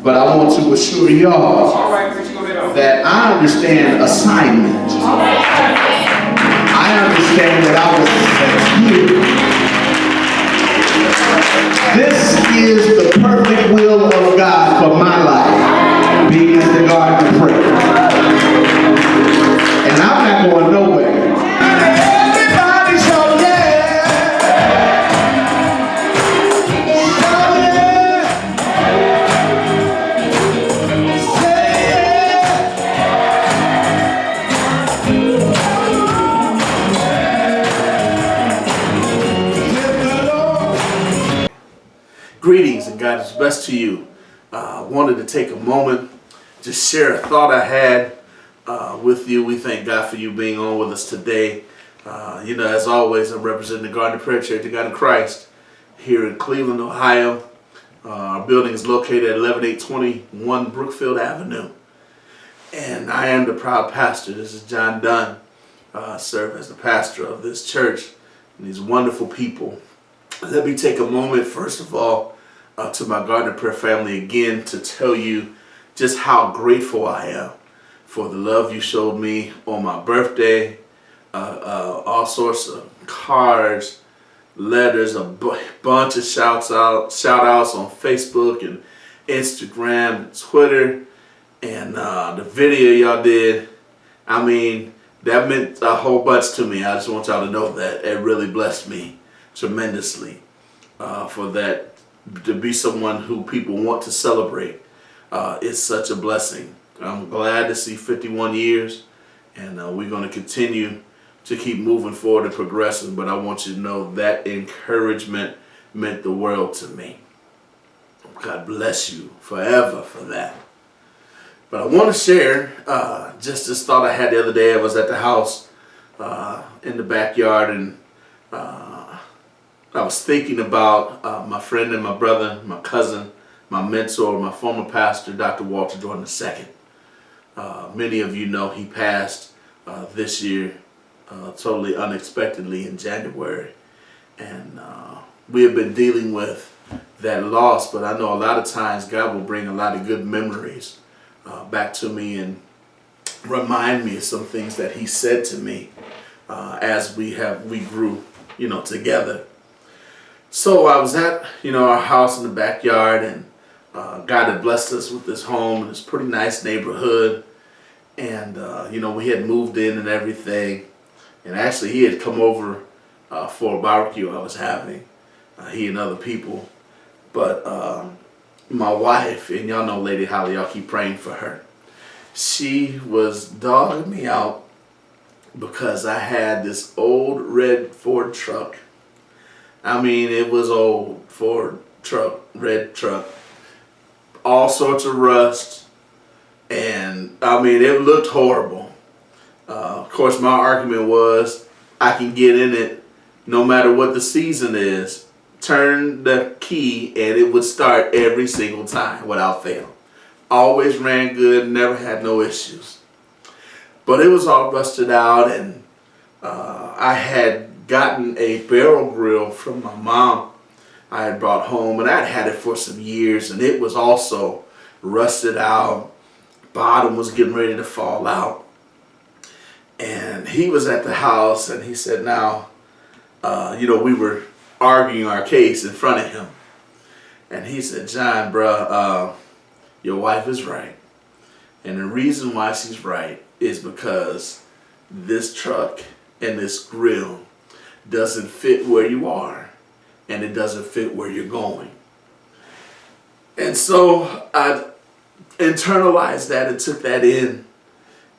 But I want to assure y'all that I understand assignment. I understand that I was sent here. This is the perfect will of God for my life, being in the garden to pray. And I'm not going nowhere. Everybody shout yeah! Shout yeah! Say yeah! Greetings and God's best to you. Wanted to take a moment to share a thought I had with you. We thank God for you being on with us today. As always, I'm representing the Garden of Prayer Church of God in Christ here in Cleveland, Ohio. Our building is located at 11821 Brookfield Avenue. And I am the proud pastor. This is John Dunn. I serve as the pastor of this church and these wonderful people. Let me take a moment, first of all, to my Garden of Prayer family again to tell you just how grateful I am for the love you showed me on my birthday. All sorts of cards, letters, a bunch of shout outs on Facebook and Instagram and Twitter, and the video y'all did. I mean, that meant a whole bunch to me. I just want y'all to know that it really blessed me tremendously for that. To be someone who people want to celebrate is such a blessing. I'm glad to see 51 years, and we're going to continue to keep moving forward and progressing, but I want you to know that encouragement meant the world to me. God bless you forever for that. But I want to share just this thought I had the other day. I was at the house in the backyard, and I was thinking about my friend and my brother, my cousin, my mentor, my former pastor, Dr. Walter Jordan II. Many of you know he passed this year totally unexpectedly in January. And we have been dealing with that loss, but I know a lot of times God will bring a lot of good memories back to me and remind me of some things that he said to me as we grew, together. So I was at, our house in the backyard, and God had blessed us with this home in this pretty nice neighborhood. And, we had moved in and everything. And actually, he had come over for a barbecue I was having, he and other people. But my wife, and y'all know Lady Holly, y'all keep praying for her. She was dogging me out because I had this old red Ford truck. I mean, it was old Ford truck, red truck, all sorts of rust, and I mean, it looked horrible. Of course, my argument was I can get in it no matter what the season is, turn the key, and it would start every single time without fail. Always ran good, never had no issues. But it was all rusted out, and I had gotten a barrel grill from my mom I had brought home, and I'd had it for some years, and it was also rusted out. Bottom was getting ready to fall out. And he was at the house, and he said, now, we were arguing our case in front of him. And he said, John, bruh, your wife is right. And the reason why she's right is because this truck and this grill doesn't fit where you are, and it doesn't fit where you're going. And so I internalized that and took that in.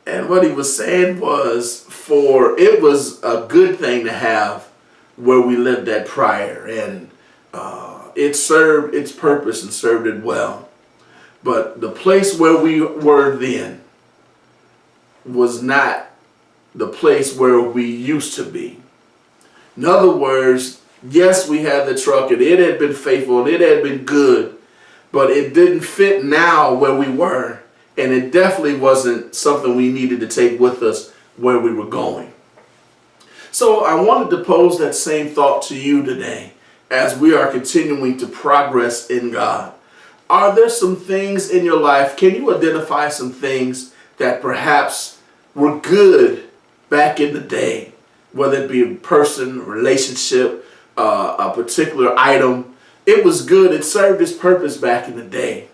And what he was saying was, it was a good thing to have where we lived at prior, and it served its purpose and served it well. But the place where we were then was not the place where we used to be. In other words, yes, we had the truck, and it had been faithful, and it had been good, but it didn't fit now where we were, and it definitely wasn't something we needed to take with us where we were going. So I wanted to pose that same thought to you today as we are continuing to progress in God. Are there some things in your life? Can you identify some things that perhaps were good back in the day? Whether it be a person, a relationship, a particular item. It was good. It served its purpose back in the day.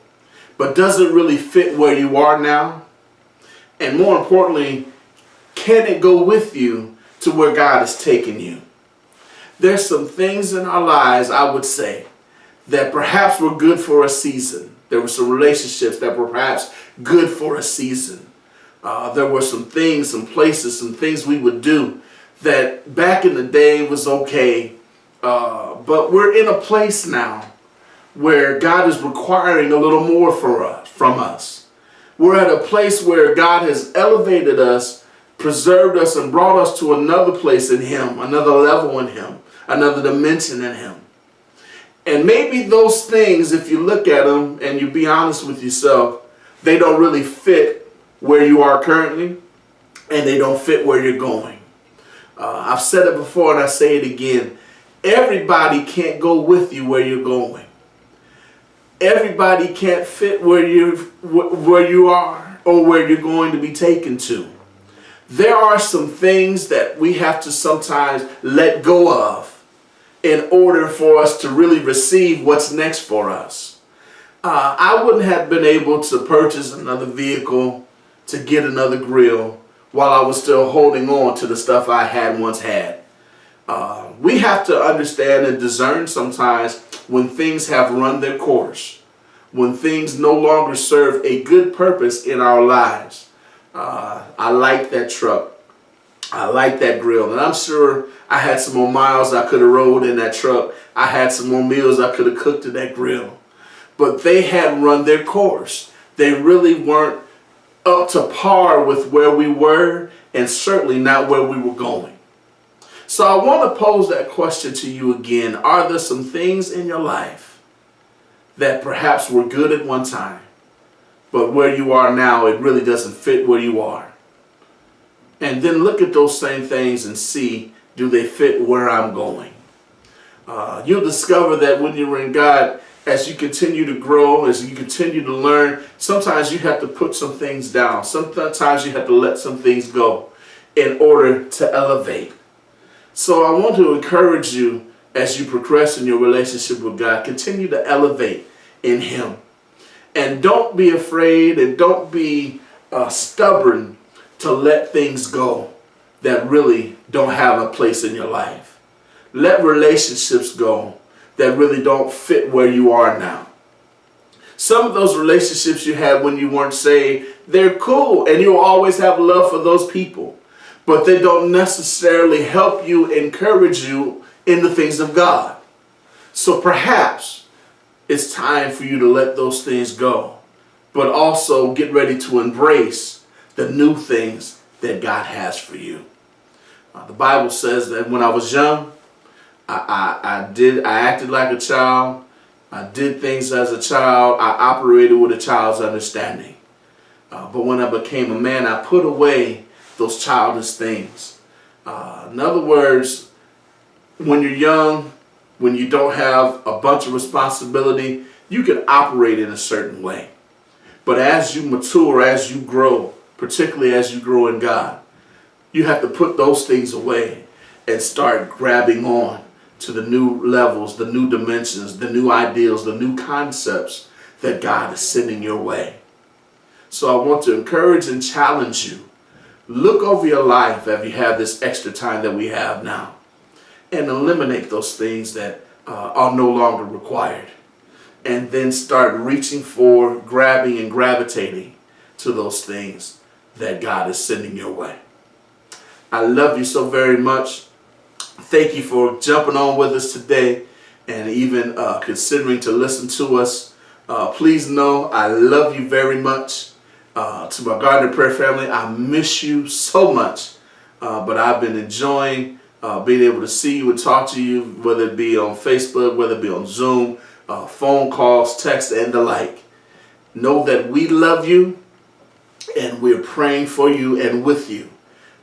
But does it really fit where you are now? And more importantly, can it go with you to where God is taking you? There's some things in our lives, I would say, that perhaps were good for a season. There were some relationships that were perhaps good for a season. There were some things, some places, some things we would do that back in the day was okay. But we're in a place now where God is requiring a little more from us. We're at a place where God has elevated us, preserved us, and brought us to another place in Him, another level in Him, another dimension in Him. And maybe those things, if you look at them and you be honest with yourself, they don't really fit where you are currently, and they don't fit where you're going. I've said it before and I say it again. Everybody can't go with you where you're going. Everybody can't fit where you are or where you're going to be taken to. There are some things that we have to sometimes let go of in order for us to really receive what's next for us. I wouldn't have been able to purchase another vehicle, to get another grill, while I was still holding on to the stuff I had once had. We have to understand and discern sometimes when things have run their course, when things no longer serve a good purpose in our lives. I like that truck. I like that grill. And I'm sure I had some more miles I could have rode in that truck. I had some more meals I could have cooked in that grill. But they had run their course. They really weren't up to par with where we were, and certainly not where we were going. So I want to pose that question to you again. Are there some things in your life that perhaps were good at one time, but where you are now, it really doesn't fit where you are? And then look at those same things and see, do they fit where I'm going? You'll discover that when you're in God, as you continue to grow, as you continue to learn, sometimes you have to put some things down. Sometimes you have to let some things go in order to elevate. So I want to encourage you as you progress in your relationship with God, continue to elevate in Him. And don't be afraid and don't be stubborn to let things go that really don't have a place in your life. Let relationships go that really don't fit where you are now. Some of those relationships you had when you weren't saved, they're cool and you'll always have love for those people, but they don't necessarily help you, encourage you in the things of God. So perhaps it's time for you to let those things go, but also get ready to embrace the new things that God has for you. The Bible says that when I was young, I acted like a child. I did things as a child. I operated with a child's understanding. But when I became a man, I put away those childish things. In other words, when you're young, when you don't have a bunch of responsibility, you can operate in a certain way. But as you mature, as you grow, particularly as you grow in God, you have to put those things away and start grabbing on to the new levels, the new dimensions, the new ideals, the new concepts that God is sending your way. So I want to encourage and challenge you. Look over your life if you have this extra time that we have now, and eliminate those things that are no longer required. And then start reaching for, grabbing, and gravitating to those things that God is sending your way. I love you so very much. Thank you for jumping on with us today and even considering to listen to us. Please know I love you very much. To my Garden of Prayer family, I miss you so much. But I've been enjoying being able to see you and talk to you, whether it be on Facebook, whether it be on Zoom, phone calls, text, and the like. Know that we love you and we're praying for you and with you.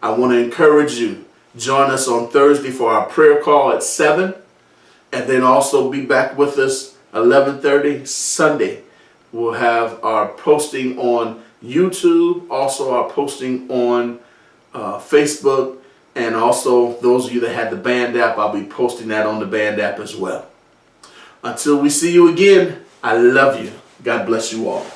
I want to encourage you. Join us on Thursday for our prayer call at 7. And then also be back with us 11:30 Sunday We'll have our posting on YouTube, also our posting on Facebook, and also those of you that had the Band app, I'll be posting that on the Band app as well. Until we see you again, I love you. God bless you all.